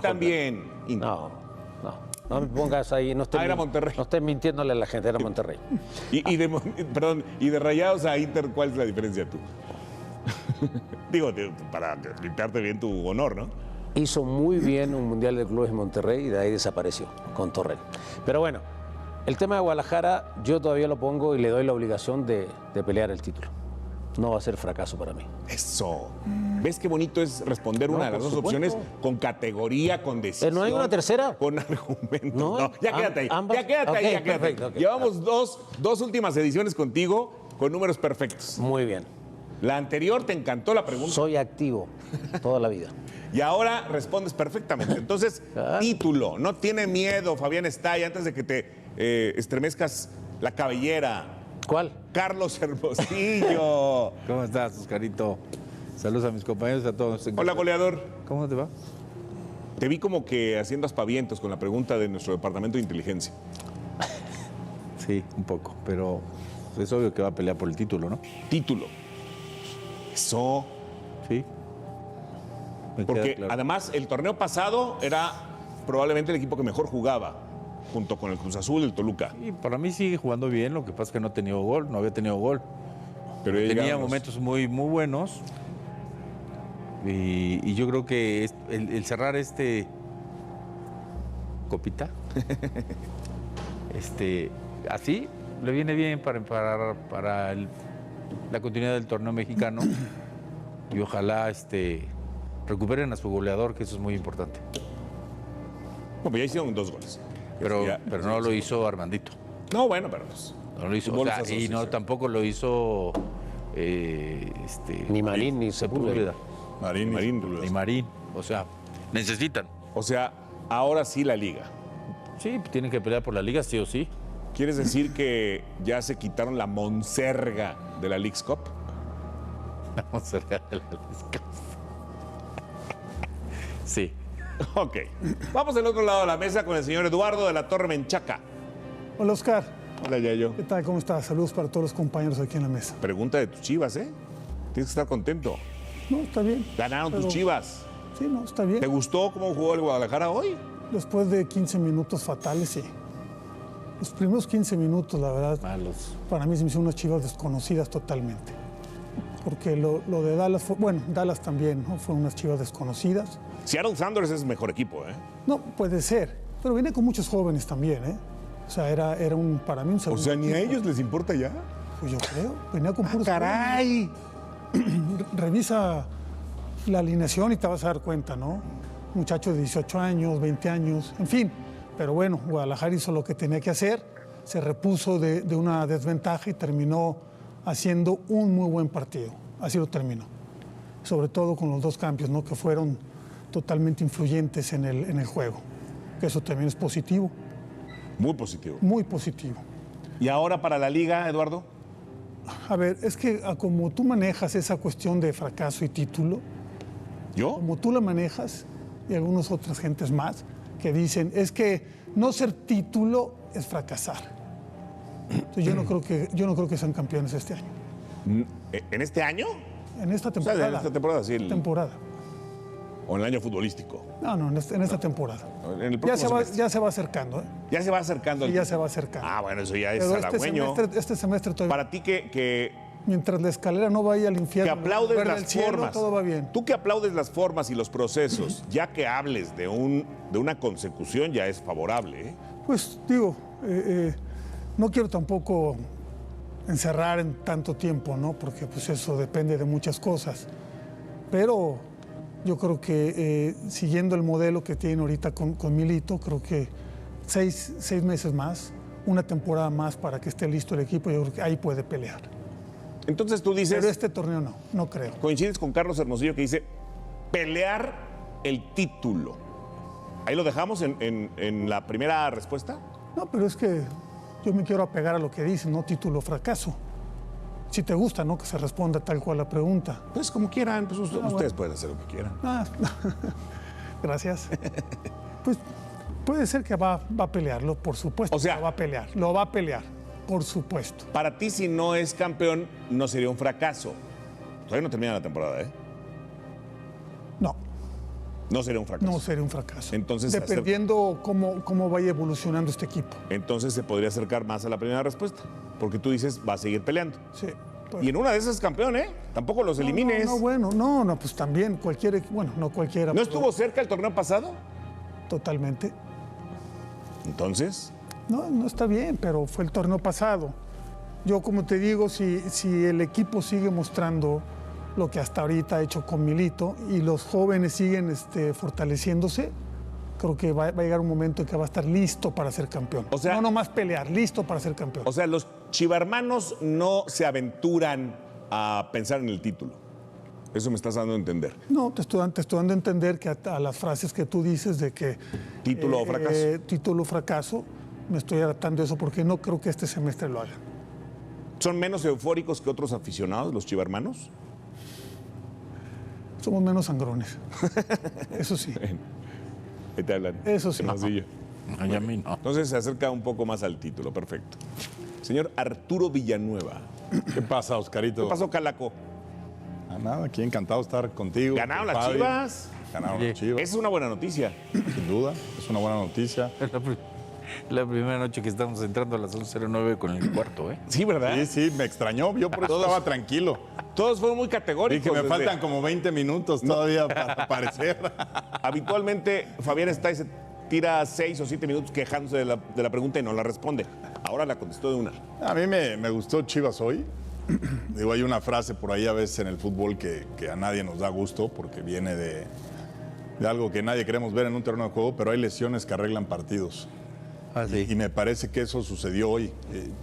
También. No me pongas ahí, no estés, era Monterrey. No estés mintiéndole a la gente, era Monterrey. Y de Rayados a Inter, ¿cuál es la diferencia tú? Digo, para limpiarte bien tu honor, ¿no? Hizo muy bien un Mundial de Clubes en Monterrey y de ahí desapareció con Torrent. Pero bueno, el tema de Guadalajara yo todavía lo pongo y le doy la obligación de pelear el título. No va a ser fracaso para mí. Eso. ¿Ves qué bonito es responder una de las dos opciones con categoría, con decisión? ¿No hay una tercera? Con argumentos. No, ya quédate ahí. ambas. Ya quédate Okay, ahí, ya quédate ahí. perfecto, okay. Llevamos dos últimas ediciones contigo con números perfectos. Muy bien. La anterior te encantó la pregunta. Soy activo toda la vida. Y ahora respondes perfectamente. Entonces, título. No tiene miedo, Fabián Estay, antes de que te estremezcas la cabellera. ¿Cuál? Carlos Hermosillo. ¿Cómo estás, Oscarito? Saludos a mis compañeros, a todos. Hola, goleador. ¿Cómo te va? Te vi como que haciendo aspavientos con la pregunta de nuestro departamento de inteligencia. Sí, un poco, pero es obvio que va a pelear por el título, ¿no? Título. Eso. Sí. Me Porque queda claro. además el torneo pasado era probablemente el equipo que mejor jugaba, junto con el Cruz Azul, el Toluca. Y para mí sigue jugando bien, lo que pasa es que no ha tenido gol, no había tenido gol. Pero ya Tenía llegamos. momentos muy buenos. Y yo creo que el cerrar copita, así le viene bien para la continuidad del torneo mexicano. Y ojalá recuperen a su goleador, que eso es muy importante. Bueno, ya hicieron 2 goles. Pero Ya- no lo hizo Armandito. No, bueno, pero pues, No lo hizo. Fútbol O sea, es y no, asociación. tampoco lo hizo Ni Marín ni Sepúlveda. Marín. Ni Marín. O sea, necesitan. O sea, ahora sí la liga. Sí, tienen que pelear por la liga, sí o sí. ¿Quieres decir que ya se quitaron la monserga de la Leagues Cup? Vamos a ver la lista. Sí. Ok. Vamos del otro lado de la mesa con el señor Eduardo de la Torre Menchaca. Hola, Oscar. Hola, Yayo. ¿Qué tal? ¿Cómo estás? Saludos para todos los compañeros aquí en la mesa. Pregunta de tus Chivas, ¿eh? Tienes que estar contento. No, está bien. Ganaron Pero- tus Chivas. Sí, no, está bien. ¿Te gustó cómo jugó el Guadalajara hoy? Después de 15 minutos fatales, sí. Los primeros 15 minutos, la verdad, Malos. para mí se me hicieron unas Chivas desconocidas totalmente. Porque lo de Dallas fue, bueno, Dallas también, ¿no? Fueron unas Chivas desconocidas. Seattle Sounders es mejor equipo, ¿eh? No, puede ser. Pero viene con muchos jóvenes también, ¿eh? O sea, era para mí un O segundo sea, ni a equipo. ellos les importa ya. Pues yo creo. Venía con puros ¡Caray! jóvenes. Revisa la alineación y te vas a dar cuenta, ¿no? Muchachos de 18 años, 20 años, en fin. Pero bueno, Guadalajara hizo lo que tenía que hacer, se repuso de una desventaja y terminó haciendo un muy buen partido. Así lo terminó. Sobre todo con los 2 cambios, ¿no? Que fueron totalmente influyentes en el juego. Que eso también es positivo, Muy positivo. muy positivo. ¿Y ahora para la liga, Eduardo? A ver, es que como tú manejas esa cuestión de fracaso y título, ¿Yo? como tú la manejas, y algunas otras gentes más, que dicen, es que no ser título es fracasar. Entonces, yo no creo que sean campeones este año. ¿En este año? En esta O sea, temporada. en esta temporada, sí. Temporada. O en el año futbolístico. No, en esta temporada. En el Ya próximo se, va, semestre. ya se va acercando, ¿eh? Ya se va acercando. Sí, el ya tiempo. se va acercando. Ah, bueno, eso ya es Pero halagüeño. este semestre todavía, Para ti que mientras la escalera no vaya al infierno, aplaudes ver las el cielo, formas. todo va bien. Tú que aplaudes las formas y los procesos, ya que hables de una consecución, ya es favorable, ¿eh? Pues digo, no quiero tampoco encerrar en tanto tiempo, ¿no? Porque pues eso depende de muchas cosas. Pero yo creo que siguiendo el modelo que tienen ahorita con Milito, creo que 6 meses más, una temporada más para que esté listo el equipo, yo creo que ahí puede pelear. Entonces tú dices, Pero este torneo no creo. coincides con Carlos Hermosillo que dice pelear el título. Ahí lo dejamos en la primera respuesta. No, pero es que yo me quiero apegar a lo que dicen, no título fracaso. Si te gusta, ¿no? Que se responda tal cual la pregunta. Pues como quieran, pues ustedes bueno. pueden hacer lo que quieran. Ah, gracias. Pues puede ser que va a pelearlo, por supuesto. O sea- lo va a pelear, por supuesto. Para ti, si no es campeón, no sería un fracaso. Todavía no termina la temporada, ¿eh? No. No sería un fracaso. No sería un fracaso. Entonces, dependiendo cómo vaya evolucionando este equipo. Entonces se podría acercar más a la primera respuesta, porque tú dices, va a seguir peleando. Sí. Pues, Y en una de esas es campeón, ¿eh? Tampoco los elimines. No, pues también no cualquiera. ¿No estuvo cerca el torneo pasado? Totalmente. Entonces, No está bien, pero fue el torneo pasado. Yo, como te digo, si el equipo sigue mostrando lo que hasta ahorita ha hecho con Milito y los jóvenes siguen fortaleciéndose, creo que va a llegar un momento en que va a estar listo para ser campeón. O sea, no nomás pelear, listo para ser campeón. o sea, los chivarmanos no se aventuran a pensar en el título. Eso me estás dando a entender. No, te estoy dando a entender que a las frases que tú dices de que... Título o fracaso. Título o fracaso, me estoy adaptando a eso porque no creo que este semestre lo haga. ¿Son menos eufóricos que otros aficionados, los chivarmanos? Somos menos sangrones. Eso sí. Ahí te hablan. Eso sí. Hermosillo. Ay, a mí no. Entonces se acerca un poco más al título, perfecto. Señor Arturo Villanueva. ¿Qué pasa, Oscarito? ¿Qué pasó, Calaco? Nada, aquí encantado de estar contigo. ¿Ganaron con las Fabi. Chivas? Ganaron Oye, las Chivas, Esa es una buena noticia. sin duda. Es una buena noticia. La primera noche que estamos entrando a las 11:09 con el cuarto, ¿eh? Sí, ¿verdad? Sí, me extrañó. Yo por eso estaba tranquilo. Todos fueron muy categóricos. Dije, me desde- faltan como 20 minutos todavía para aparecer. Habitualmente Fabián está y se tira 6 o 7 minutos quejándose de la pregunta y no la responde. Ahora la contestó de una. A mí me gustó Chivas hoy. Digo, hay una frase por ahí a veces en el fútbol que a nadie nos da gusto porque viene de algo que nadie queremos ver en un terreno de juego, pero hay lesiones que arreglan partidos. Ah, sí. Y me parece que eso sucedió hoy.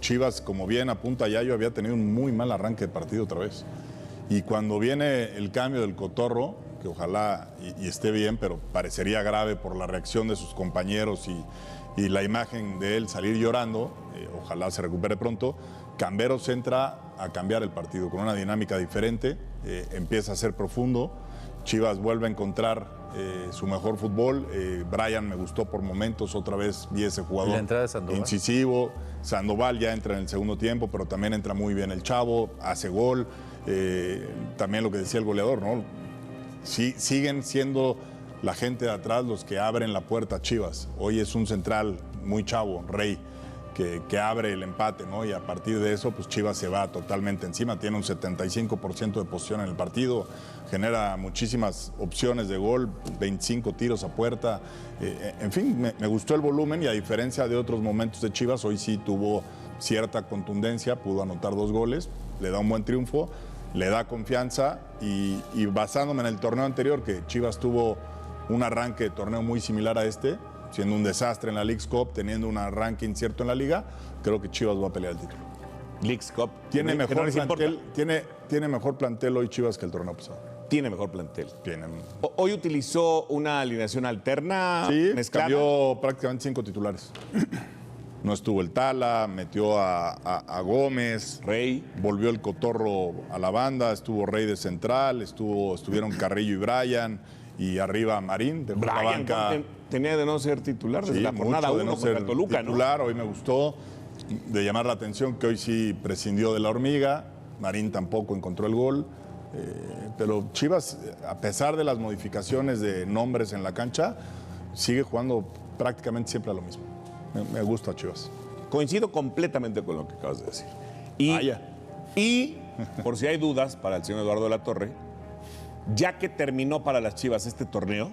Chivas, como bien apunta Yayo, había tenido un muy mal arranque de partido otra vez. Y cuando viene el cambio del Cotorro, que ojalá y esté bien, pero parecería grave por la reacción de sus compañeros y la imagen de él salir llorando, ojalá se recupere pronto, Camberos entra a cambiar el partido con una dinámica diferente, empieza a ser profundo, Chivas vuelve a encontrar su mejor fútbol. Brian me gustó por momentos, otra vez vi ese jugador La entrada de Sandoval. incisivo. Sandoval ya entra en el segundo tiempo, pero también entra muy bien el chavo, hace gol. También lo que decía el goleador, ¿no? Sí, siguen siendo la gente de atrás los que abren la puerta a Chivas. Hoy es un central muy chavo, Rey, que abre el empate, ¿no? Y a partir de eso, pues Chivas se va totalmente encima. Tiene un 75% de posición en el partido, genera muchísimas opciones de gol, 25 tiros a puerta. En fin, me gustó el volumen y a diferencia de otros momentos de Chivas, hoy sí tuvo cierta contundencia, pudo anotar 2 goles, le da un buen triunfo, le da confianza y basándome en el torneo anterior, que Chivas tuvo un arranque de torneo muy similar a este, siendo un desastre en la Leagues Cup, teniendo un arranque incierto en la Liga, creo que Chivas va a pelear el título. Leagues Cup. Tiene que no mejor les importa. plantel, tiene mejor plantel hoy Chivas que el torneo pasado. Tiene mejor plantel. Tienen. Hoy utilizó una alineación alterna, Sí, mezclada. cambió prácticamente 5 titulares. No estuvo el Tala, metió a Gómez, Rey. volvió el Cotorro a la banda, estuvo Rey de central, estuvieron Carrillo y Brian, y arriba Marín, dejó la Brian banca. tenía de no ser titular desde Sí, la jornada mucho de 1 no contra ser Toluca, titular. Hoy me gustó de llamar la atención que hoy sí prescindió de la hormiga. Marín tampoco encontró el gol. Pero Chivas, a pesar de las modificaciones de nombres en la cancha, sigue jugando prácticamente siempre a lo mismo. Me gusta Chivas. ¿no? Coincido completamente con lo que acabas de decir. Vaya. Y, por si hay dudas para el señor Eduardo de la Torre, ya que terminó para las Chivas este torneo,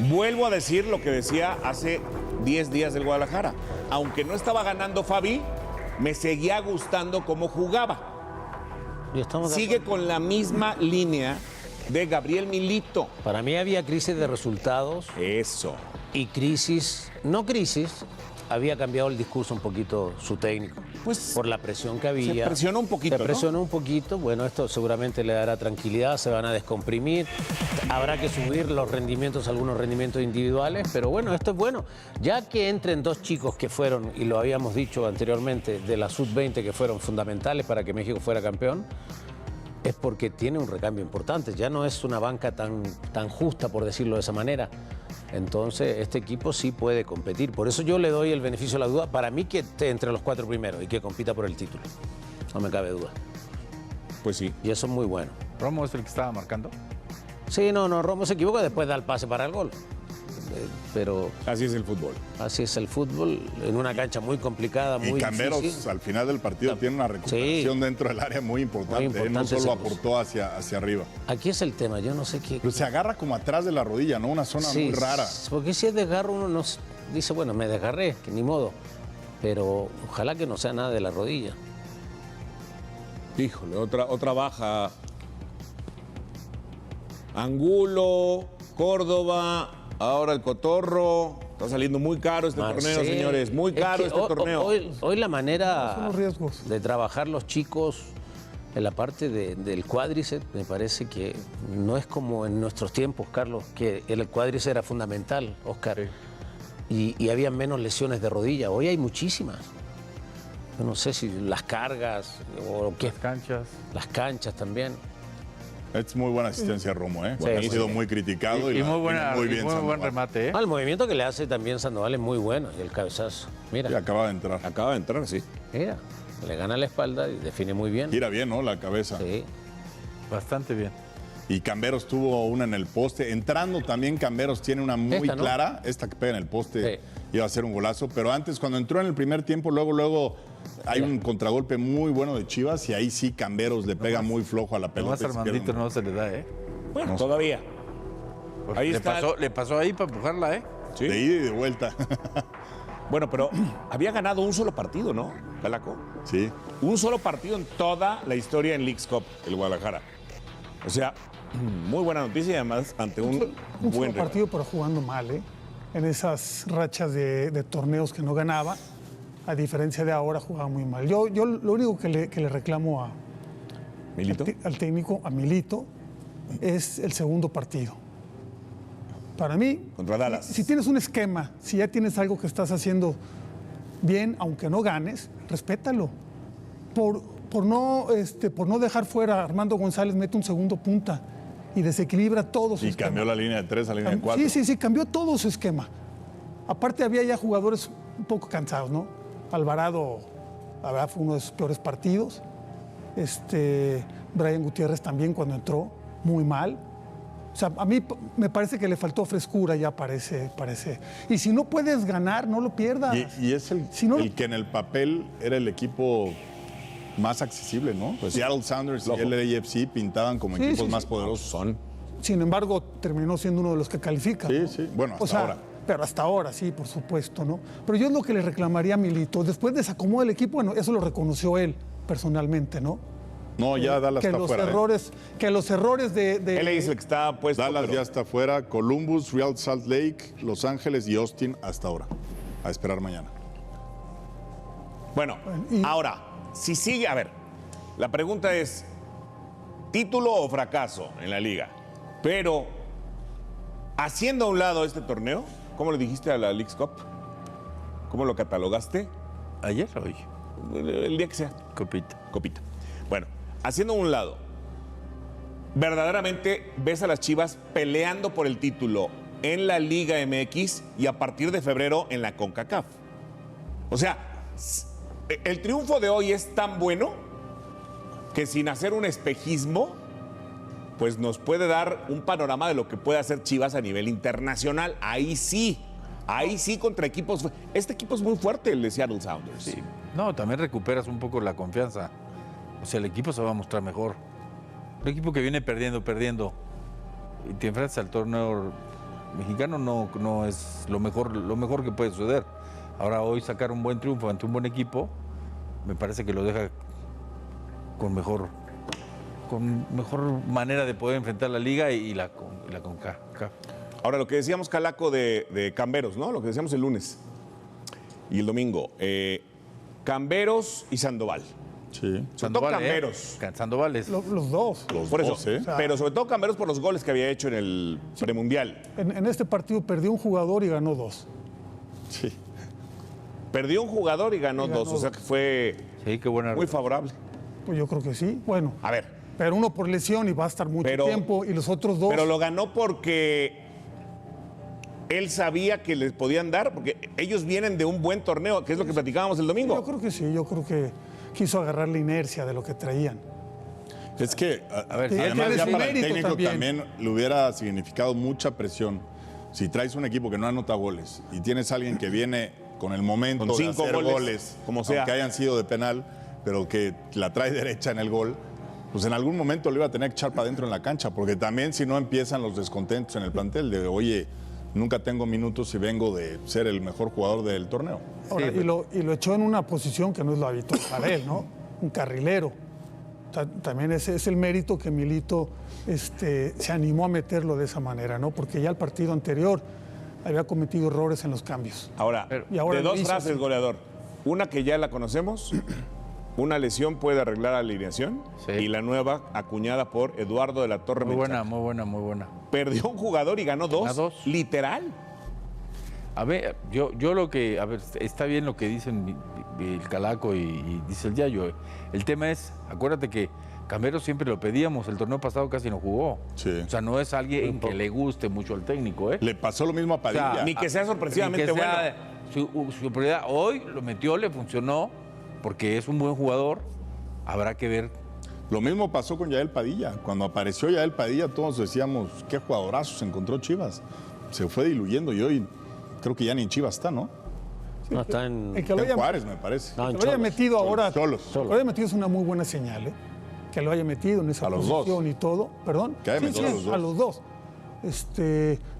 vuelvo a decir lo que decía hace 10 días del Guadalajara. Aunque no estaba ganando Fabi, me seguía gustando cómo jugaba. Y estamos de Sigue con la misma línea de Gabriel Milito. Para mí había crisis de resultados Eso. y había cambiado el discurso un poquito su técnico. Pues, por la presión que había. se presionó un poquito, Se presionó un poquito. Bueno, esto seguramente le dará tranquilidad, se van a descomprimir. Habrá que subir los rendimientos, algunos rendimientos individuales, pero bueno, esto es bueno. Ya que entren 2 chicos que fueron, y lo habíamos dicho anteriormente, de la sub-20 que fueron fundamentales para que México fuera campeón, es porque tiene un recambio importante. Ya no es una banca tan justa, por decirlo de esa manera. Entonces, este equipo sí puede competir. Por eso yo le doy el beneficio de la duda. Para mí que esté entre los 4 primeros y que compita por el título. No me cabe duda. Pues sí. Y eso es muy bueno. ¿Romo es el que estaba marcando? Sí, no, Romo se equivoca, después da el pase para el gol. Pero Así es el fútbol. así es el fútbol, en una cancha muy complicada, muy Y Camberos difícil. al final del partido tiene una recuperación dentro del área muy importante. Muy Él no importante solo ese aportó hacia arriba. Aquí es el tema, yo no sé qué... Pero se agarra como atrás de la rodilla, ¿no? Una zona muy rara. Porque si es desgarro uno no dice, bueno, me desgarré, que ni modo. Pero ojalá que no sea nada de la rodilla. Híjole, otra baja. Angulo, Córdoba, ahora el Cotorro. Está saliendo muy caro este torneo, Marcel, señores. Muy es caro que este torneo. Hoy la manera Son los riesgos. de trabajar los chicos en la parte del cuádriceps me parece que no es como en nuestros tiempos, Carlos, que el cuádriceps era fundamental, Oscar. Y había menos lesiones de rodilla. Hoy hay muchísimas. Yo no sé si las cargas o qué. Las canchas también. Es muy buena asistencia Romo, ¿eh? Sí, Ha muy sido bien. muy criticado y, Y muy buena, muy y bien muy buen Sandoval. remate, ¿eh? El movimiento que le hace también Sandoval es muy bueno. Y el cabezazo. Mira, Y acaba de entrar. Acaba de entrar, sí. mira. Le gana la espalda y define muy bien. Tira bien, ¿no? La cabeza. Sí. Bastante bien. Y Camberos tuvo una en el poste. Entrando también Camberos tiene una muy Esta, ¿no? clara. Esta que pega en el poste Sí. iba a ser un golazo. Pero antes, cuando entró en el primer tiempo, luego hay un contragolpe muy bueno de Chivas y ahí sí Camberos le pega muy flojo a la pelota. Nomás y se pierde Armandito un- no se le da, ¿eh? Bueno, todavía. Pues Ahí le, está. le pasó ahí para empujarla, ¿eh? Sí. De ida y de vuelta. Bueno, pero había ganado un solo partido, ¿no, Calaco? Sí. Un solo partido en toda la historia en Leagues Cup, el Guadalajara. O sea, muy buena noticia y además ante un Un buen solo rival. partido, pero jugando mal, ¿eh? En esas rachas de torneos que no ganaba, a diferencia de ahora, jugaba muy mal. Yo lo único que le reclamo Milito. al técnico, a Milito, es el segundo partido. Para mí, Contra Dallas. si tienes un esquema, si ya tienes algo que estás haciendo bien, aunque no ganes, respétalo. Por no dejar fuera a Armando González, mete un segundo punta y desequilibra todo su Y esquema. cambió la línea de 3 a la línea de 4. Sí, cambió todo su esquema. Aparte había ya jugadores un poco cansados, ¿no? Alvarado, la verdad, fue uno de sus peores partidos. Brian Gutiérrez también cuando entró, muy mal. O sea, a mí me parece que le faltó frescura ya parece. Y si no puedes ganar, no lo pierdas. Y es el, Si no- el que en el papel era el equipo más accesible, ¿no? Pues Seattle Sounders y LAFC pintaban como Sí, equipos sí, más sí. poderosos. Son. Sin embargo, terminó siendo uno de los que califica. Sí, ¿no? sí. Bueno, hasta O sea, ahora. Pero hasta ahora, sí, por supuesto, ¿no? Pero yo es lo que le reclamaría a Milito. Después desacomoda el equipo, bueno, eso lo reconoció él personalmente, ¿no? No, ya Dallas que está los fuera. ¿eh? errores de Él es el que está puesto. Dallas pero- ya está fuera. Columbus, Real Salt Lake, Los Ángeles y Austin hasta ahora. A esperar mañana. Bueno, y- ahora, si sigue, a ver, la pregunta es, ¿título o fracaso en la liga? Pero, haciendo a un lado este torneo, ¿cómo le dijiste a la Leagues Cup? ¿Cómo lo catalogaste? ¿Ayer o hoy? El día que sea. Copita. Copita. Bueno, haciendo a un lado, verdaderamente ves a las Chivas peleando por el título en la Liga MX y a partir de febrero en la CONCACAF. O sea, el triunfo de hoy es tan bueno que sin hacer un espejismo, pues nos puede dar un panorama de lo que puede hacer Chivas a nivel internacional. Ahí sí contra equipos. Este equipo es muy fuerte, el de Seattle Sounders. Sí. No, también recuperas un poco la confianza. O sea, el equipo se va a mostrar mejor. Un equipo que viene perdiendo, y te enfrentas al torneo mexicano no es lo mejor que puede suceder. Ahora hoy sacar un buen triunfo ante un buen equipo, me parece que lo deja con mejor manera de poder enfrentar la liga y la CONCACAF. Ahora, lo que decíamos, Calaco, de Camberos, ¿no? Lo que decíamos el lunes y el domingo. Camberos y Sandoval. Sí. Sobre todo Camberos. Sandoval es... los dos. Los Por eso, dos, ¿eh? pero sobre todo Camberos por los goles que había hecho en el premundial. En este partido perdió un jugador y ganó dos. Sí. Perdió un jugador y ganó dos, o sea que fue Sí, qué buena... muy favorable. Pues yo creo que sí. Bueno, A ver, pero uno por lesión y va a estar mucho Pero- tiempo y los otros dos. pero lo ganó porque él sabía que les podían dar, porque ellos vienen de un buen torneo, que es lo que platicábamos el domingo. Yo creo que sí, yo creo que quiso agarrar la inercia de lo que traían. Es que, A ver, tiene además, que ya su para el mérito técnico también. también le hubiera significado mucha presión. Si traes un equipo que no anota goles y tienes a alguien que viene con el momento Con de 5 hacer goles, como sea. aunque hayan sido de penal, pero que la trae derecha en el gol, pues en algún momento le iba a tener que echar para adentro en la cancha, porque también si no empiezan los descontentos en el plantel de, oye, nunca tengo minutos y vengo de ser el mejor jugador del torneo. Ahora, y lo echó en una posición que no es lo habitual para él, ¿no? Un carrilero. También ese es el mérito que Milito se animó a meterlo de esa manera, ¿no? Porque ya el partido anterior había cometido errores en los cambios. Ahora, Y ahora de lo dos hizo frases, así. goleador. Una que ya la conocemos, una lesión puede arreglar la alineación, Sí. y la nueva acuñada por Eduardo de la Torre Muy buena, Menchaca. muy buena, muy buena. Perdió un jugador y ganó dos. Ganó dos. Literal. A ver, yo lo que, a ver, está bien lo que dicen el Calaco y dice el Yayo. El tema es, acuérdate que Camberos siempre lo pedíamos, el torneo pasado casi no jugó. Sí. O sea, no es alguien que le guste mucho al técnico, ¿eh? Le pasó lo mismo a Padilla. Ni que sea sorpresivamente Ni que sea bueno. su prioridad. Hoy lo metió, le funcionó, porque es un buen jugador. Habrá que ver. Lo mismo pasó con Yael Padilla. Cuando apareció Yael Padilla, todos decíamos, qué jugadorazo se encontró Chivas. Se fue diluyendo y hoy creo que ya ni en Chivas está, ¿no? No, está en... El que lo En haya, Juárez, me parece. No, en que lo haya Cholos. metido ahora, Cholos. que lo haya metido es una muy buena señal, ¿eh? Que lo haya metido en esa A los posición dos. y todo. ¿Perdón? Que haya metido a los dos.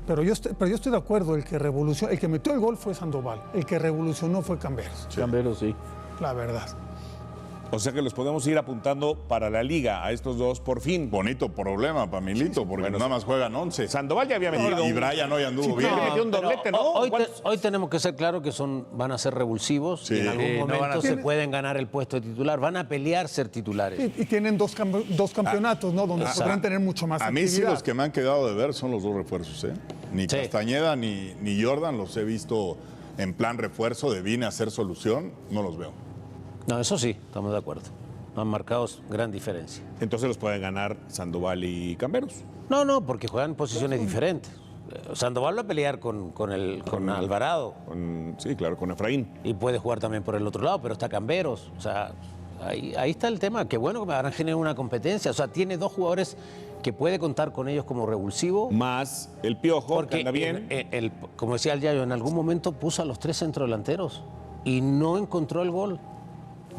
Pero yo estoy de acuerdo, el que metió el gol fue Sandoval, el que revolucionó fue Camberos, Camberos, sí. la verdad. O sea que los podemos ir apuntando para la liga a estos dos por fin. Bonito problema para Milito, porque Bueno, nada más juegan 11. Sandoval ya había metido Y Brian hoy anduvo bien. le metió un pero doblete, ¿no? Hoy tenemos que ser claros que van a ser revulsivos Sí. y en algún Sí, no van a momento ser- se pueden ganar el puesto de titular. Van a pelear ser titulares. Y tienen dos campeonatos, ¿no? Donde podrán tener mucho más A mí sí actividad. los que me han quedado de ver son los dos refuerzos, ¿eh? Ni Sí. Castañeda ni Jordan los he visto en plan refuerzo de vine a hacer solución, no los veo. No, eso sí, estamos de acuerdo. Han marcado gran diferencia. Entonces los pueden ganar Sandoval y Camberos. No, porque juegan en posiciones diferentes. Sandoval va a pelear con Alvarado Sí, claro, con Efraín. y puede jugar también por el otro lado, pero está Camberos. O sea, ahí está el tema. Qué bueno que van a generar una competencia. O sea, tiene dos jugadores que puede contar con ellos como revulsivo. Más el Piojo, que Porque, anda bien. como decía el Yayo, en algún momento puso a los tres centrodelanteros y no encontró el gol.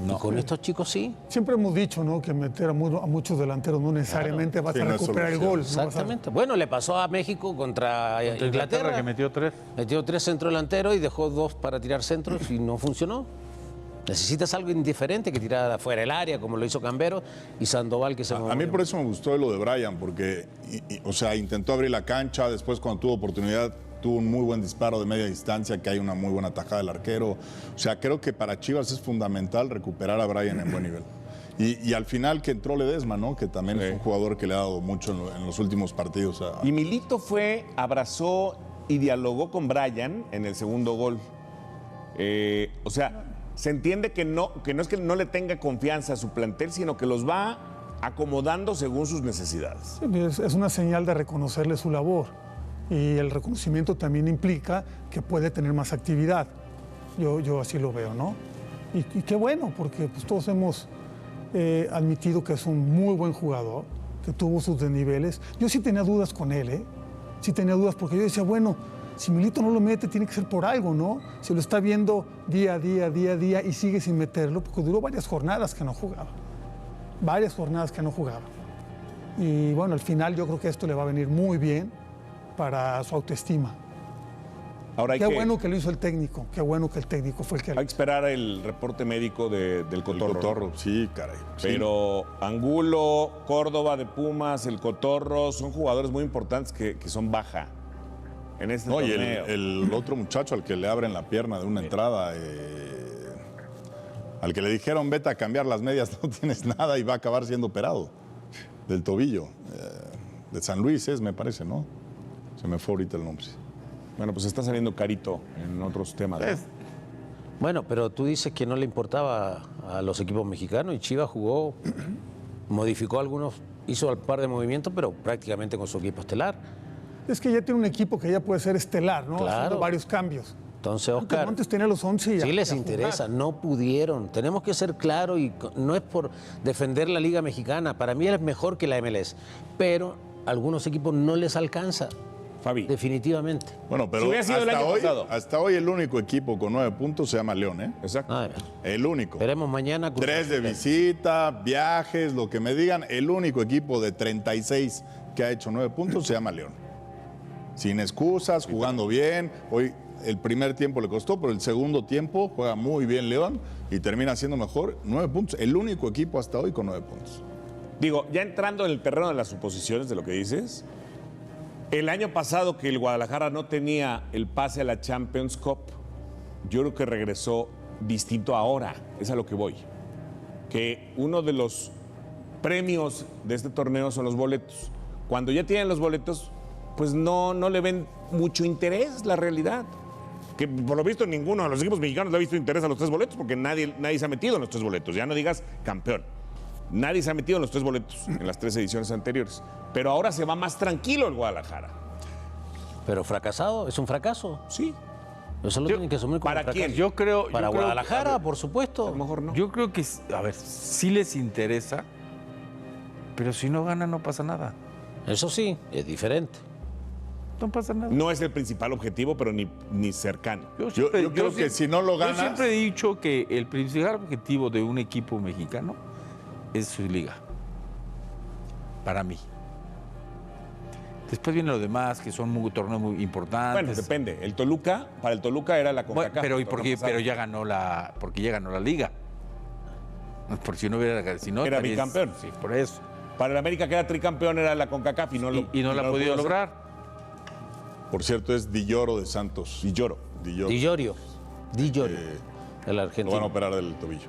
Y con estos chicos sí. Siempre hemos dicho, ¿no? Que meter a muchos delanteros no necesariamente vas Sí, a no es recuperar el solución. gol. no vas a- Exactamente. Bueno, le pasó a México contra Inglaterra. que metió 3. Metió 3 centrodelanteros y dejó 2 para tirar centros y no funcionó. Necesitas algo indiferente que tirara afuera del área, como lo hizo Camberos y Sandoval, que se A movió. mí por eso me gustó lo de Brian, porque, o sea, intentó abrir la cancha, después cuando tuvo oportunidad tuvo un muy buen disparo de media distancia, que hay una muy buena tajada del arquero. O sea, creo que para Chivas es fundamental recuperar a Brian en buen nivel. Y al final que entró Ledesma, ¿no? Que también es un jugador que le ha dado mucho en los últimos partidos. Y Milito abrazó y dialogó con Brian en el segundo gol. O sea, se entiende que no es que no le tenga confianza a su plantel, sino que los va acomodando según sus necesidades. Sí, es una señal de reconocerle su labor. Y el reconocimiento también implica que puede tener más actividad. Yo así lo veo, ¿no? Y qué bueno, porque pues, todos hemos admitido que es un muy buen jugador, que tuvo sus desniveles. Yo sí tenía dudas con él, ¿eh? Sí tenía dudas porque yo decía, bueno, si Milito no lo mete, tiene que ser por algo, ¿no? Se lo está viendo día a día y sigue sin meterlo, porque duró varias jornadas que no jugaba. Varias jornadas que no jugaba. Y bueno, al final yo creo que esto le va a venir muy bien para su autoestima. Ahora Qué bueno que lo hizo el técnico, qué bueno que el técnico fue el que... hay que esperar el reporte médico del El Cotorro. Cotorro, sí, caray. Sí. Pero Angulo, Córdoba de Pumas, el Cotorro, son jugadores muy importantes que son baja en este No, y torneo. el otro muchacho al que le abren la pierna de una entrada, al que le dijeron vete a cambiar las medias, no tienes nada y va a acabar siendo operado del tobillo. De San Luis me parece, ¿no? Se me fue ahorita el nombre. Bueno, pues está saliendo carito en otros temas. ¿no? Bueno, pero tú dices que no le importaba a los equipos mexicanos y Chivas jugó, modificó algunos, hizo un par de movimientos, pero prácticamente con su equipo estelar. Es que ya tiene un equipo que ya puede ser estelar, ¿no? Claro. Haciendo varios cambios. Entonces, Oscar, Montes tenía los 11 y sí les a jugar. interesa, no pudieron. Tenemos que ser claros y no es por defender la Liga Mexicana. Para mí es mejor que la MLS, pero a algunos equipos no les alcanza, Fabi. definitivamente. Bueno, pero Si hubiera sido el año pasado. hasta hoy el único equipo con 9 puntos se llama León, ¿eh? Exacto. A ver, El único. veremos mañana. Cruz 3 de Azul. visita, viajes, lo que me digan. El único equipo de 36 que ha hecho 9 puntos se llama León. Sin excusas, jugando bien. Hoy el primer tiempo le costó, pero el segundo tiempo juega muy bien León y termina siendo mejor. 9 puntos. El único equipo hasta hoy con 9 puntos. Digo, ya entrando en el terreno de las suposiciones de lo que dices, el año pasado que el Guadalajara no tenía el pase a la Champions Cup, yo creo que regresó distinto ahora. Es a lo que voy. Que uno de los premios de este torneo son los boletos. Cuando ya tienen los boletos, pues no le ven mucho interés, la realidad. Que por lo visto ninguno de los equipos mexicanos le ha visto interés a los 3 boletos porque nadie se ha metido en los 3 boletos. Ya no digas campeón. Nadie se ha metido en los 3 boletos en las 3 ediciones anteriores. Pero ahora se va más tranquilo el Guadalajara. Pero fracasado, es un fracaso. Sí. Eso lo tienen que asumir como ¿para fracaso. quién? Yo creo. Para yo creo Guadalajara, que, a ver, por supuesto. A lo mejor no. Yo creo que, a ver, sí les interesa, pero si no ganan no pasa nada. Eso sí, es diferente. No pasa nada. No es el principal objetivo, pero ni cercano. Yo creo que si no lo ganas- Yo siempre he dicho que el principal objetivo de un equipo mexicano es su liga. Para mí. Después viene lo demás, que son torneos muy importantes. Bueno, depende. Para el Toluca era la Bueno, CONCACAF. pero, el torneo pasado. pero ya ganó la liga. Porque si no hubiera... Si no, Era estaría- bicampeón. Sí, por eso. Para el América que era tricampeón era la CONCACAF y no lo Y no la ha podido pudo hacer. lograr. Por cierto, es Di Lloro de Santos. Y lloro. Di Lloro. Di Llorio, el Lo argentino. van a operar del tobillo.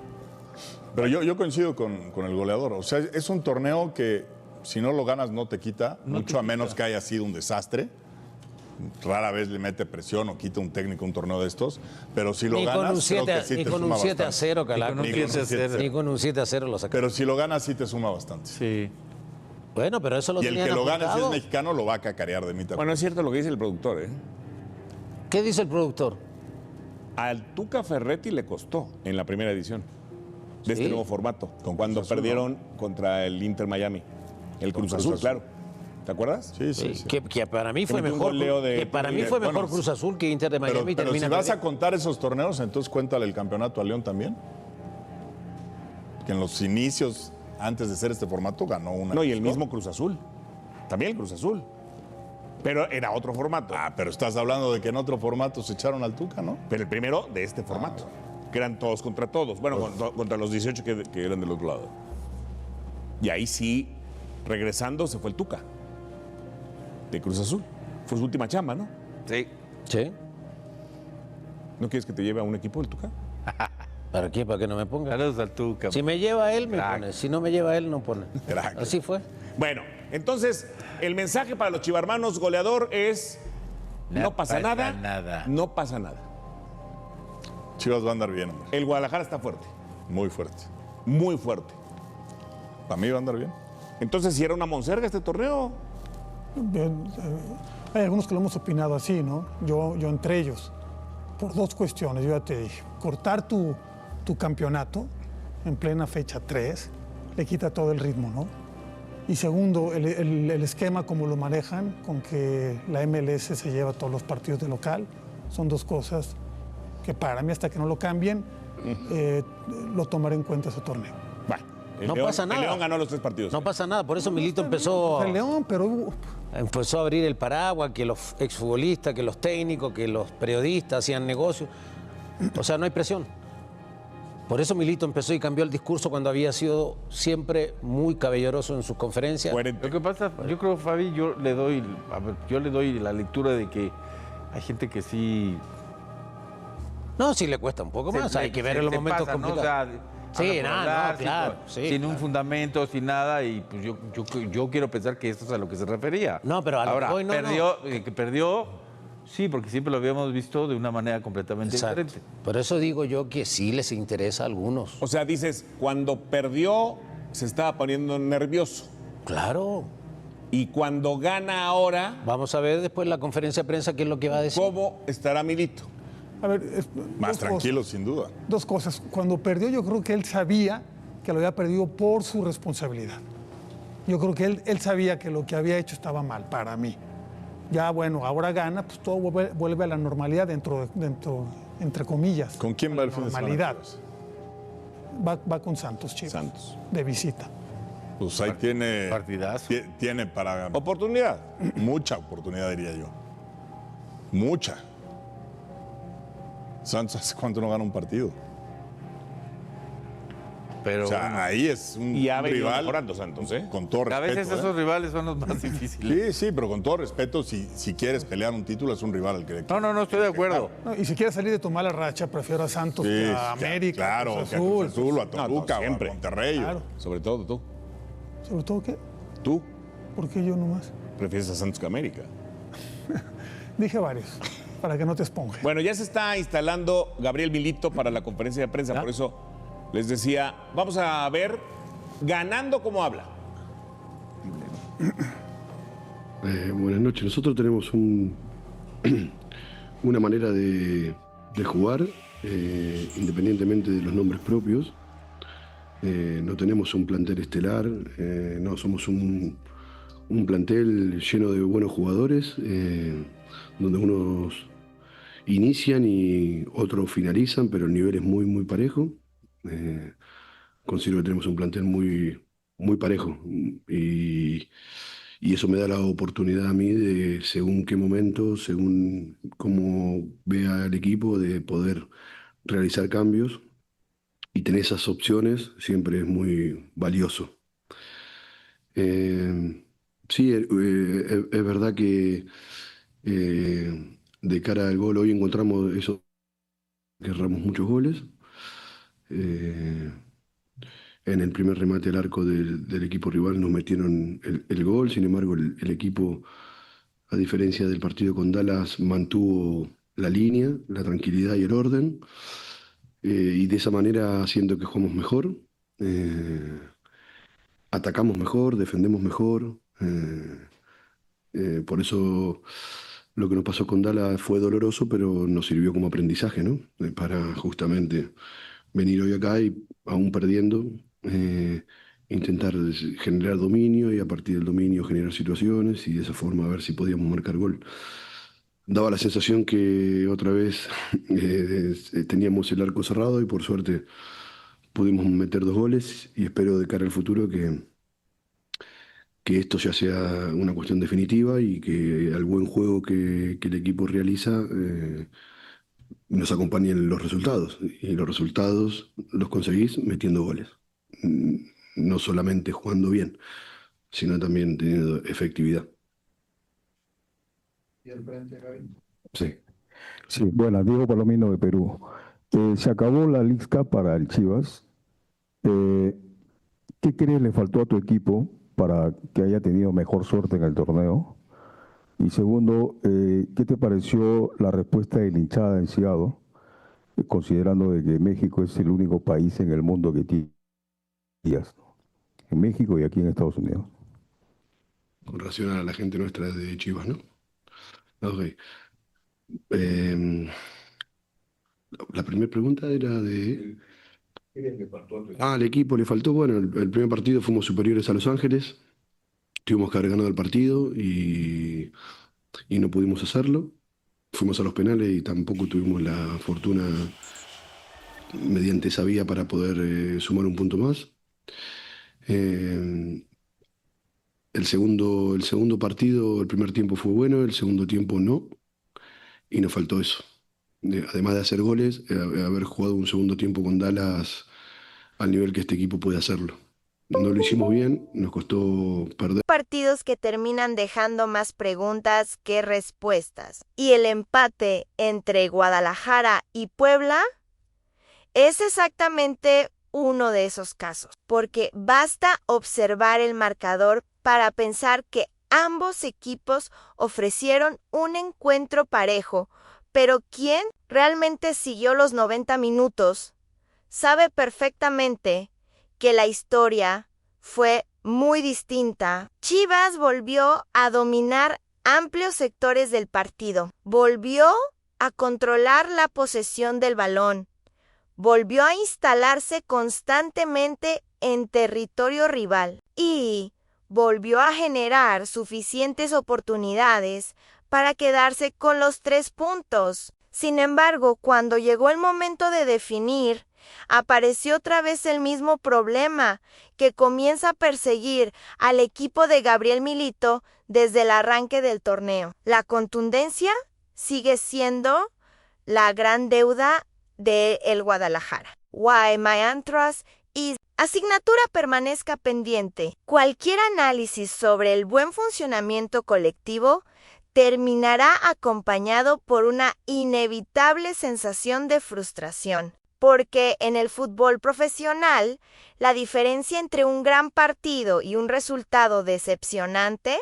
Pero yo coincido con el goleador. O sea, es un torneo que si no lo ganas no te quita, mucho a menos que haya sido un desastre. Rara vez le mete presión o quita un técnico un torneo de estos. Pero si lo Ni ganas, con un 7 creo que sí ni te con suma un 7 a bastante. 0, Calaco. Ni con un 7-0. Ni con un 7 a 0 lo saca. Pero si lo ganas, sí te suma bastante. Sí. Bueno, pero eso lo Y el tenían que lo gane, si es apuntado. mexicano, lo va a cacarear de mitad. Bueno, es cierto lo que dice el productor, ¿eh? ¿Qué dice el productor? Al Tuca Ferretti le costó en la primera edición de este Sí. nuevo formato, Con cuando Cruz Azul, perdieron contra el Inter Miami. El Cruz Cruz Azul, Azul. claro. ¿Te acuerdas? Sí, Sí, sí. Que para mí fue metió un mejor. goleo de- Que para mí de- fue mejor bueno, Cruz Azul que Inter de Pero, Miami. pero si termina vas a perdiendo. contar esos torneos, entonces cuéntale el campeonato a León también. Que en los inicios, antes de ser este formato, ganó una. No, y el mismo Cruz Azul. También el Cruz Azul. Pero era otro formato. Ah, pero estás hablando de que en otro formato se echaron al Tuca, ¿no? Pero el primero de este formato. Que eran todos contra todos. Bueno, contra los 18 que eran del otro lado. Y ahí sí, regresando, se fue el Tuca. De Cruz Azul. Fue su última chamba, ¿no? Sí. Sí. ¿No quieres que te lleve a un equipo el Tuca? ¿Para qué? ¿Para que no me ponga? Saludos al Tuca. Si me lleva él, me Crack. pone. Si no me lleva él, no pone. Crack. Así fue. Bueno, entonces, el mensaje para los chivarmanos goleador es: no pasa nada. No pasa nada. Chivas va a andar bien, hombre. El Guadalajara está fuerte. Muy fuerte. Muy fuerte. Para mí va a andar bien. Entonces, si era una monserga este torneo. Bien, hay algunos que lo hemos opinado así, ¿no? Yo entre ellos, por 2 cuestiones, yo ya te dije. Cortar tu campeonato en plena fecha 3 le quita todo el ritmo, ¿no? Y segundo, el esquema como lo manejan, con que la MLS se lleva todos los partidos de local, son 2 cosas que para mí, hasta que no lo cambien, lo tomaré en cuenta ese torneo. Bueno, el No León- pasa nada. El León ganó los 3 partidos. No pasa nada. Por eso Milito empezó El León, pero a abrir el paraguas, que los exfutbolistas, que los técnicos, que los periodistas hacían negocios. O sea, no hay presión. Por eso Milito empezó y cambió el discurso cuando había sido siempre muy caballeroso en sus conferencias. Coherente. Lo que pasa, yo creo, Fabi, yo le doy la lectura de que hay gente que sí... No, sí le cuesta un poco más. Hay que ver en los se momentos pasa, ¿no? complicados. O sea, Sí, hablan por no, hablar, claro, sí, sin un claro. fundamento, sin nada, y pues yo quiero pensar que esto es a lo que se refería. No, pero a lo Ahora, que voy, no, que perdió, sí, porque siempre lo habíamos visto de una manera completamente Exacto. diferente. Por eso digo yo que sí les interesa a algunos. O sea, dices, cuando perdió, se estaba poniendo nervioso. Claro. Y cuando gana ahora, Vamos a ver después en la conferencia de prensa qué es lo que va a decir. ¿cómo estará Milito? A ver, Más tranquilo, sin duda. Dos cosas. Cuando perdió, yo creo que él sabía que lo había perdido por su responsabilidad. Yo creo que él sabía que lo que había hecho estaba mal, para mí. Ya, bueno, ahora gana, pues todo vuelve a la normalidad dentro entre comillas. ¿Con quién va el fin de semana? Normalidad. Va con Santos, Chivas. Santos. De visita. Pues ahí tiene... Partidazo. Tiene para... Oportunidad. Mucha oportunidad, diría yo. Mucha. Santos, ¿hace cuánto no gana un partido? Pero O sea, bueno, ahí es un Y ha venido rival mejorando Santos, ¿eh? con todo a respeto. veces esos rivales son los más difíciles. Sí, pero con todo respeto, si quieres pelear un título, es un rival al que... No, estoy de acuerdo. No, y si quieres salir de tu mala racha, prefiero a Santos Sí, que a América, claro, Cruz que a Cruz Azul. Azul, o a Toluca, o siempre. a Monterrey. Claro. Sobre todo tú. ¿Sobre todo qué? Tú ¿Por qué yo nomás? prefieres a Santos que a América. Dije varios, para que no te esponje. Bueno, ya se está instalando Gabriel Milito para la conferencia de prensa, por eso les decía, vamos a ver ganando cómo habla. Buenas noches. Nosotros tenemos una manera de jugar, independientemente de los nombres propios. No tenemos un plantel estelar, no, somos un plantel lleno de buenos jugadores, donde unos inician y otros finalizan, pero el nivel es muy, muy parejo. Considero que tenemos un plantel muy, muy parejo y eso me da la oportunidad a mí de, según qué momento, según cómo vea el equipo, de poder realizar cambios y tener esas opciones siempre es muy valioso. Sí, es verdad que de cara al gol hoy encontramos eso, que erramos muchos goles. En el primer remate al arco del equipo rival nos metieron el gol, sin embargo el equipo, a diferencia del partido con Dallas, mantuvo la línea, la tranquilidad y el orden, y de esa manera siento que jugamos mejor, atacamos mejor, defendemos mejor, por eso lo que nos pasó con Dallas fue doloroso, pero nos sirvió como aprendizaje, ¿no? Para justamente venir hoy acá y aún perdiendo, intentar generar dominio y a partir del dominio generar situaciones y de esa forma ver si podíamos marcar gol. Daba la sensación que otra vez teníamos el arco cerrado y por suerte pudimos meter 2 goles y espero de cara al futuro que esto ya sea una cuestión definitiva y que al buen juego que el equipo realiza nos acompañen los resultados. Y los resultados los conseguís metiendo goles. No solamente jugando bien, sino también teniendo efectividad. ¿Y el frente, Gaby? Sí. Sí, bueno, Diego Palomino de Perú. Se acabó la League Cup para el Chivas. ¿Qué crees le faltó a tu equipo para que haya tenido mejor suerte en el torneo? Y segundo, ¿qué te pareció la respuesta de la hinchada en Seattle, considerando de que México es el único país en el mundo que tiene días, ¿no? En México y aquí en Estados Unidos? Con relación a la gente nuestra de Chivas, ¿no? Ok. Eh, la primera pregunta era de... al equipo le faltó, bueno, el primer partido fuimos superiores a Los Ángeles, tuvimos que haber ganado el partido y no pudimos hacerlo. Fuimos a los penales y tampoco tuvimos la fortuna mediante esa vía para poder sumar un punto más. El segundo partido, el primer tiempo fue bueno, el segundo tiempo no, y nos faltó eso. Además de hacer goles, haber jugado un segundo tiempo con Dallas al nivel que este equipo puede hacerlo. No lo hicimos bien, nos costó perder. Partidos que terminan dejando más preguntas que respuestas. Y el empate entre Guadalajara y Puebla es exactamente uno de esos casos, porque basta observar el marcador para pensar que ambos equipos ofrecieron un encuentro parejo, pero quien realmente siguió los 90 minutos sabe perfectamente que la historia fue muy distinta. Chivas volvió a dominar amplios sectores del partido. Volvió a controlar la posesión del balón. Volvió a instalarse constantemente en territorio rival y volvió a generar suficientes oportunidades para quedarse con los 3 puntos. Sin embargo, cuando llegó el momento de definir, apareció otra vez el mismo problema que comienza a perseguir al equipo de Gabriel Milito desde el arranque del torneo. La contundencia sigue siendo la gran deuda de el Guadalajara. Why my entrance is asignatura permanezca pendiente. Cualquier análisis sobre el buen funcionamiento colectivo terminará acompañado por una inevitable sensación de frustración, porque en el fútbol profesional, la diferencia entre un gran partido y un resultado decepcionante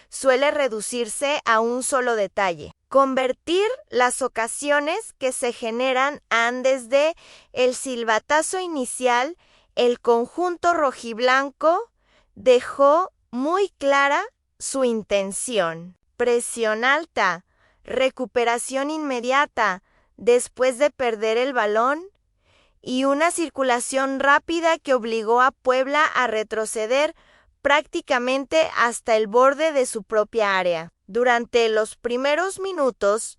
suele reducirse a un solo detalle: convertir las ocasiones que se generan antes de el silbatazo inicial. El conjunto rojiblanco dejó muy clara su intención. Presión alta, recuperación inmediata después de perder el balón y una circulación rápida que obligó a Puebla a retroceder prácticamente hasta el borde de su propia área. Durante los primeros minutos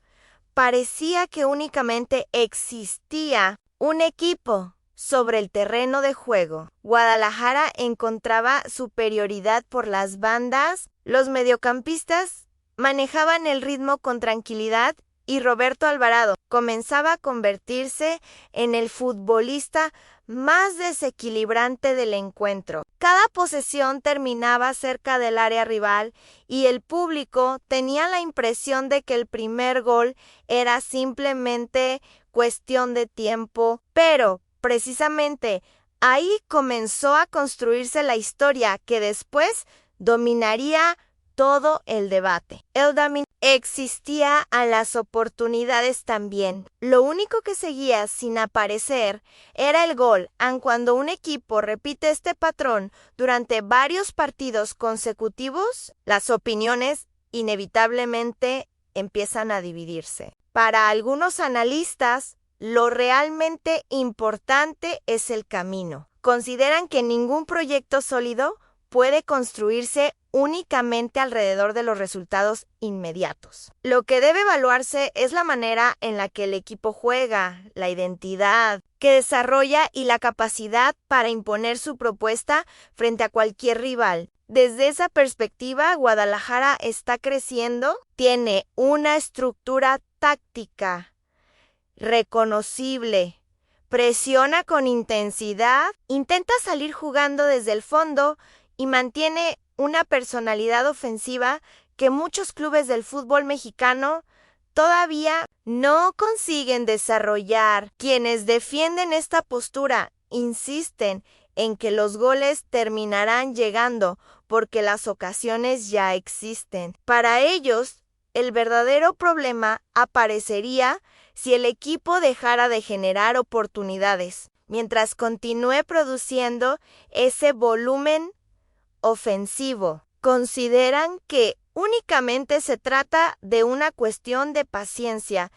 parecía que únicamente existía un equipo sobre el terreno de juego. Guadalajara encontraba superioridad por las bandas, los mediocampistas manejaban el ritmo con tranquilidad y Roberto Alvarado comenzaba a convertirse en el futbolista más desequilibrante del encuentro. Cada posesión terminaba cerca del área rival y el público tenía la impresión de que el primer gol era simplemente cuestión de tiempo, pero precisamente ahí comenzó a construirse la historia que después dominaría todo el debate. El dominio existía a las oportunidades también. Lo único que seguía sin aparecer era el gol, aun cuando un equipo repite este patrón durante varios partidos consecutivos, las opiniones inevitablemente empiezan a dividirse. Para algunos analistas, lo realmente importante es el camino. Consideran que ningún proyecto sólido puede construirse únicamente alrededor de los resultados inmediatos. Lo que debe evaluarse es la manera en la que el equipo juega, la identidad que desarrolla y la capacidad para imponer su propuesta frente a cualquier rival. Desde esa perspectiva, Guadalajara está creciendo, tiene una estructura táctica reconocible, presiona con intensidad, intenta salir jugando desde el fondo y mantiene una personalidad ofensiva que muchos clubes del fútbol mexicano todavía no consiguen desarrollar. Quienes defienden esta postura insisten en que los goles terminarán llegando porque las ocasiones ya existen. Para ellos, el verdadero problema aparecería si el equipo dejara de generar oportunidades, mientras continúe produciendo ese volumen ofensivo. Consideran que únicamente se trata de una cuestión de paciencia.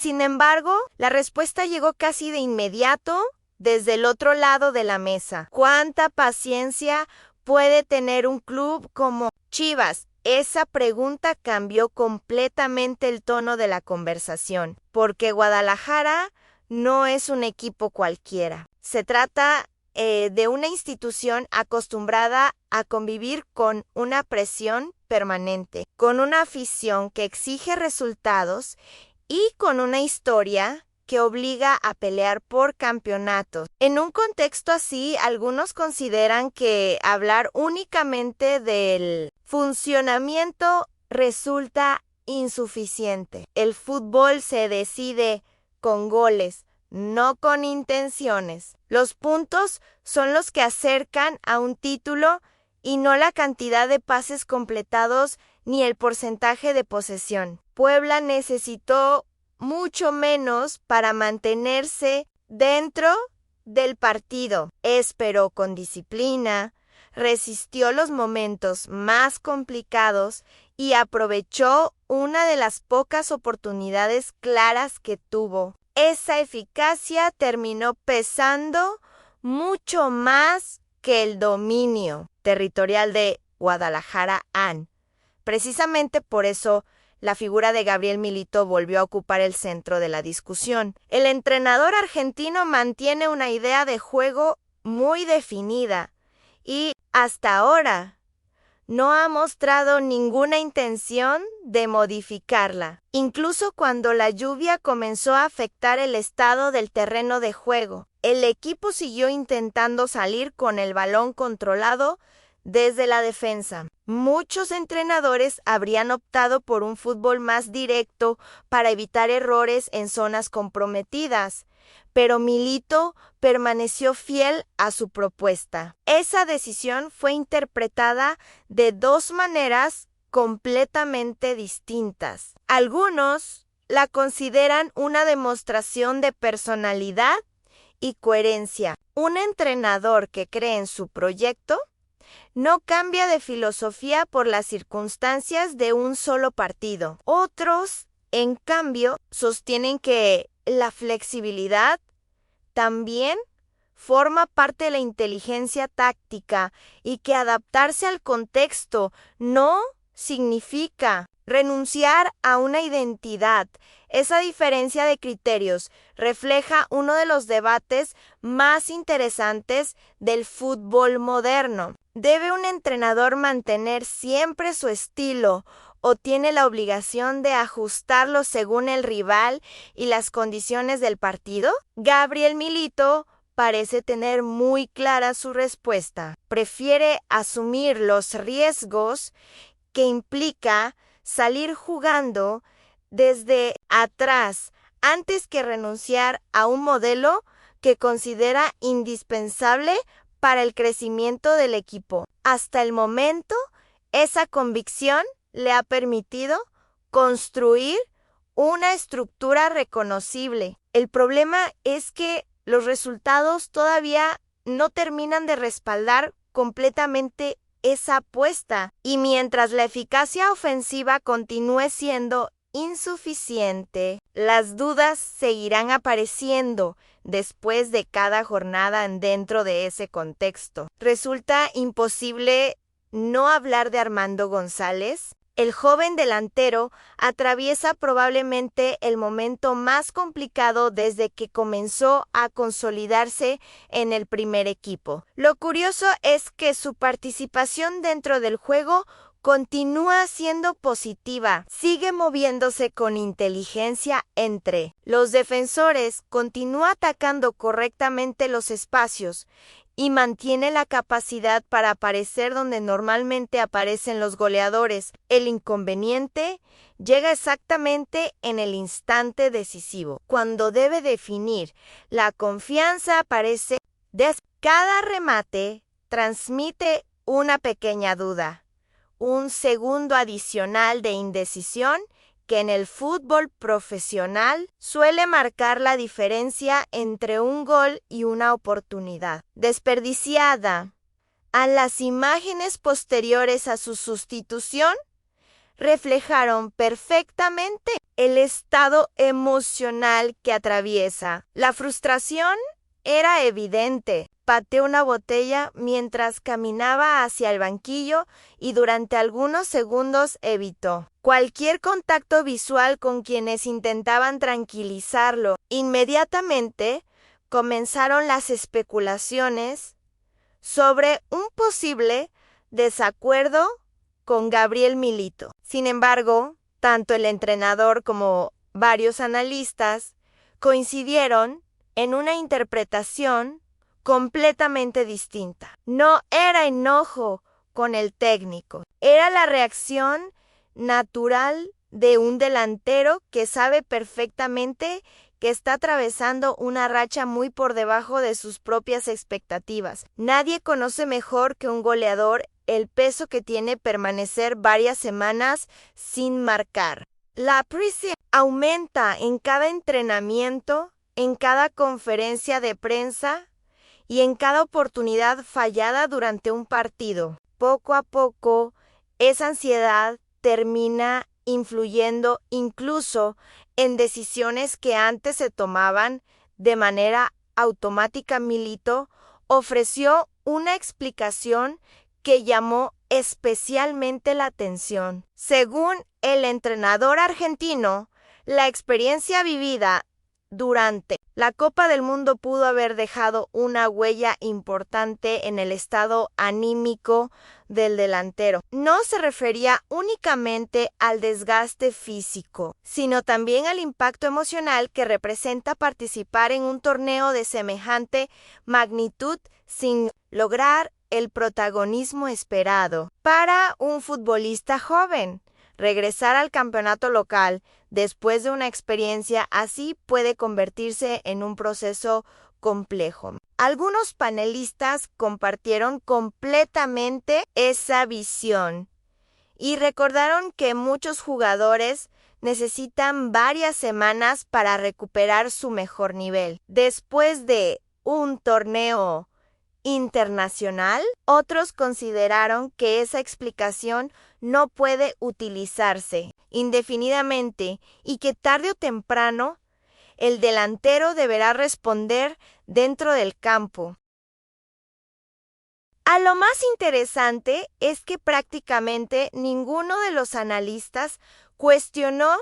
Sin embargo, la respuesta llegó casi de inmediato desde el otro lado de la mesa. ¿Cuánta paciencia puede tener un club como Chivas? Esa pregunta cambió completamente el tono de la conversación, porque Guadalajara no es un equipo cualquiera. Se trata de una institución acostumbrada a convivir con una presión permanente, con una afición que exige resultados y con una historia que obliga a pelear por campeonatos. En un contexto así, algunos consideran que hablar únicamente del funcionamiento resulta insuficiente. El fútbol se decide con goles, no con intenciones. Los puntos son los que acercan a un título y no la cantidad de pases completados ni el porcentaje de posesión. Puebla necesitó mucho menos para mantenerse dentro del partido. Esperó con disciplina, resistió los momentos más complicados y aprovechó una de las pocas oportunidades claras que tuvo. Esa eficacia terminó pesando mucho más que el dominio territorial de Guadalajara AN. Precisamente por eso, la figura de Gabriel Milito volvió a ocupar el centro de la discusión. El entrenador argentino mantiene una idea de juego muy definida y, hasta ahora, no ha mostrado ninguna intención de modificarla, incluso cuando la lluvia comenzó a afectar el estado del terreno de juego. El equipo siguió intentando salir con el balón controlado desde la defensa. Muchos entrenadores habrían optado por un fútbol más directo para evitar errores en zonas comprometidas, pero Milito permaneció fiel a su propuesta. Esa decisión fue interpretada de dos maneras completamente distintas. Algunos la consideran una demostración de personalidad y coherencia. Un entrenador que cree en su proyecto no cambia de filosofía por las circunstancias de un solo partido. Otros, en cambio, sostienen que la flexibilidad también forma parte de la inteligencia táctica y que adaptarse al contexto no significa renunciar a una identidad. Esa diferencia de criterios refleja uno de los debates más interesantes del fútbol moderno. ¿Debe un entrenador mantener siempre su estilo o tiene la obligación de ajustarlo según el rival y las condiciones del partido? Gabriel Milito parece tener muy clara su respuesta. Prefiere asumir los riesgos que implica salir jugando desde atrás antes que renunciar a un modelo que considera indispensable para el crecimiento del equipo. Hasta el momento, esa convicción le ha permitido construir una estructura reconocible. El problema es que los resultados todavía no terminan de respaldar completamente esa apuesta, y mientras la eficacia ofensiva continúe siendo insuficiente, las dudas seguirán apareciendo después de cada jornada dentro de ese contexto. Resulta imposible no hablar de Armando González. El joven delantero atraviesa probablemente el momento más complicado desde que comenzó a consolidarse en el primer equipo. Lo curioso es que su participación dentro del juego continúa siendo positiva, sigue moviéndose con inteligencia entre los defensores, continúa atacando correctamente los espacios y mantiene la capacidad para aparecer donde normalmente aparecen los goleadores. El inconveniente llega exactamente en el instante decisivo, cuando debe definir. La confianza aparece cada remate transmite una pequeña duda, un segundo adicional de indecisión que en el fútbol profesional suele marcar la diferencia entre un gol y una oportunidad desperdiciada. A las imágenes posteriores a su sustitución reflejaron perfectamente el estado emocional que atraviesa. La frustración era evidente. Pateó una botella mientras caminaba hacia el banquillo y durante algunos segundos evitó cualquier contacto visual con quienes intentaban tranquilizarlo. Inmediatamente comenzaron las especulaciones sobre un posible desacuerdo con Gabriel Milito. Sin embargo, tanto el entrenador como varios analistas coincidieron en una interpretación completamente distinta. No era enojo con el técnico, era la reacción natural de un delantero que sabe perfectamente que está atravesando una racha muy por debajo de sus propias expectativas. Nadie conoce mejor que un goleador el peso que tiene permanecer varias semanas sin marcar. La presión aumenta en cada entrenamiento, en cada conferencia de prensa y en cada oportunidad fallada durante un partido. Poco a poco, esa ansiedad termina influyendo incluso en decisiones que antes se tomaban de manera automática. Milito ofreció una explicación que llamó especialmente la atención. Según el entrenador argentino, la experiencia vivida durante la Copa del Mundo pudo haber dejado una huella importante en el estado anímico del delantero. No se refería únicamente al desgaste físico, sino también al impacto emocional que representa participar en un torneo de semejante magnitud sin lograr el protagonismo esperado. Para un futbolista joven, regresar al campeonato local después de una experiencia así puede convertirse en un proceso complejo. Algunos panelistas compartieron completamente esa visión y recordaron que muchos jugadores necesitan varias semanas para recuperar su mejor nivel. Después de un torneo internacional, otros consideraron que esa explicación no puede utilizarse indefinidamente y que tarde o temprano el delantero deberá responder dentro del campo. A lo más interesante es que prácticamente ninguno de los analistas cuestionó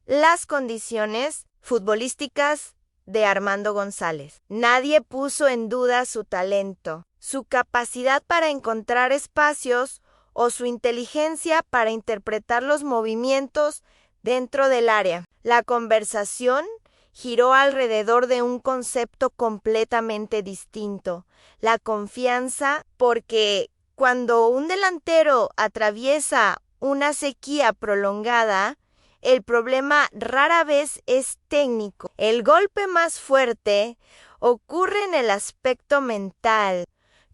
las condiciones futbolísticas de Armando González. Nadie puso en duda su talento, su capacidad para encontrar espacios o su inteligencia para interpretar los movimientos dentro del área. La conversación giró alrededor de un concepto completamente distinto: la confianza, porque cuando un delantero atraviesa una sequía prolongada, el problema rara vez es técnico. El golpe más fuerte ocurre en el aspecto mental.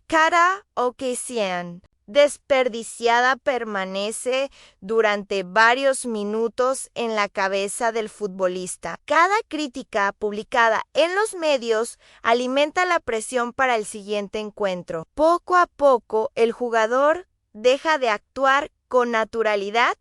Cada ocasión desperdiciada permanece durante varios minutos en la cabeza del futbolista. Cada crítica publicada en los medios alimenta la presión para el siguiente encuentro. Poco a poco, el jugador deja de actuar con naturalidad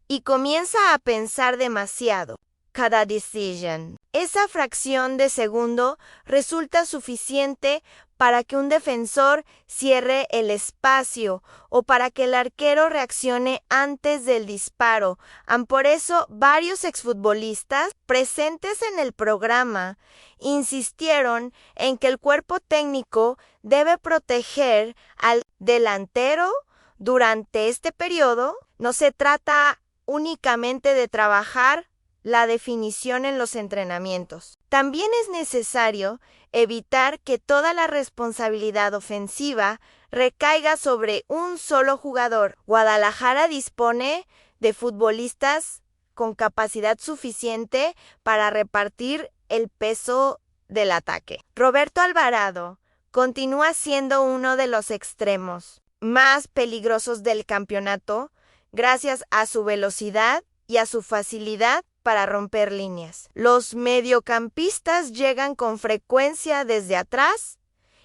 y comienza a pensar demasiado. Cada decisión. Esa fracción de segundo resulta suficiente para que un defensor cierre el espacio o para que el arquero reaccione antes del disparo. Por eso, varios exfutbolistas presentes en el programa insistieron en que el cuerpo técnico debe proteger al delantero durante este periodo. No se trata únicamente de trabajar la definición en los entrenamientos. También es necesario evitar que toda la responsabilidad ofensiva recaiga sobre un solo jugador. Guadalajara dispone de futbolistas con capacidad suficiente para repartir el peso del ataque. Roberto Alvarado continúa siendo uno de los extremos más peligrosos del campeonato gracias a su velocidad y a su facilidad para romper líneas. Los mediocampistas llegan con frecuencia desde atrás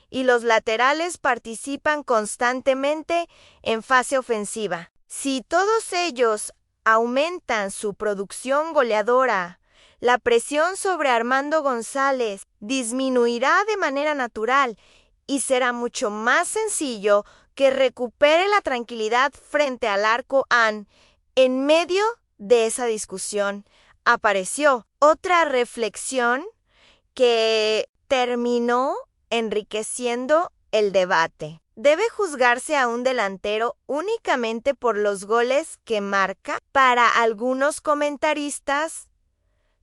y los laterales participan constantemente en fase ofensiva. Si todos ellos aumentan su producción goleadora, la presión sobre Armando González disminuirá de manera natural y será mucho más sencillo que recupere la tranquilidad frente al arco. En medio de esa discusión apareció otra reflexión que terminó enriqueciendo el debate. ¿Debe juzgarse a un delantero únicamente por los goles que marca? Para algunos comentaristas,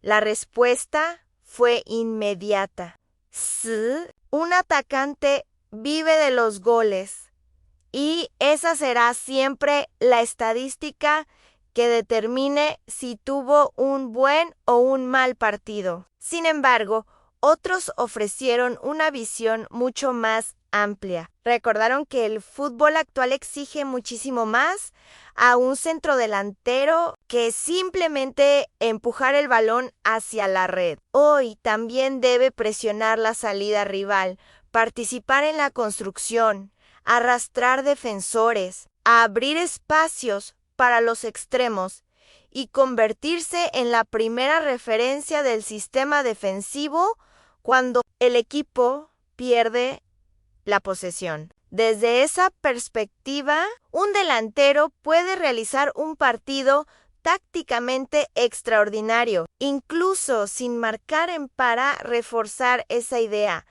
la respuesta fue inmediata. Sí, un atacante vive de los goles y esa será siempre la estadística que determine si tuvo un buen o un mal partido. Sin embargo, otros ofrecieron una visión mucho más amplia. Recordaron que el fútbol actual exige muchísimo más a un centrodelantero que simplemente empujar el balón hacia la red. Hoy también debe presionar la salida rival, participar en la construcción, arrastrar defensores, abrir espacios para los extremos y convertirse en la primera referencia del sistema defensivo cuando el equipo pierde la posesión. Desde esa perspectiva, un delantero puede realizar un partido tácticamente extraordinario, incluso sin marcar para reforzar esa idea.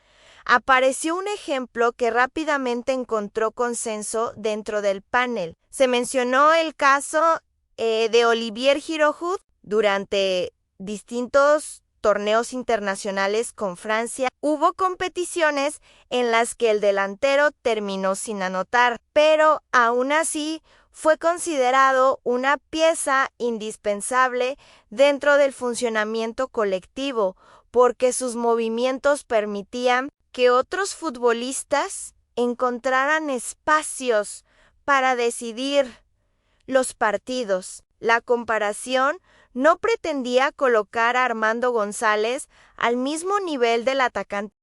Apareció un ejemplo que rápidamente encontró consenso dentro del panel. Se mencionó el caso de Olivier Giroud durante distintos torneos internacionales con Francia. Hubo competiciones en las que el delantero terminó sin anotar, pero aún así fue considerado una pieza indispensable dentro del funcionamiento colectivo, porque sus movimientos permitían que otros futbolistas encontraran espacios para decidir los partidos. La comparación no pretendía colocar a Armando González al mismo nivel del atacante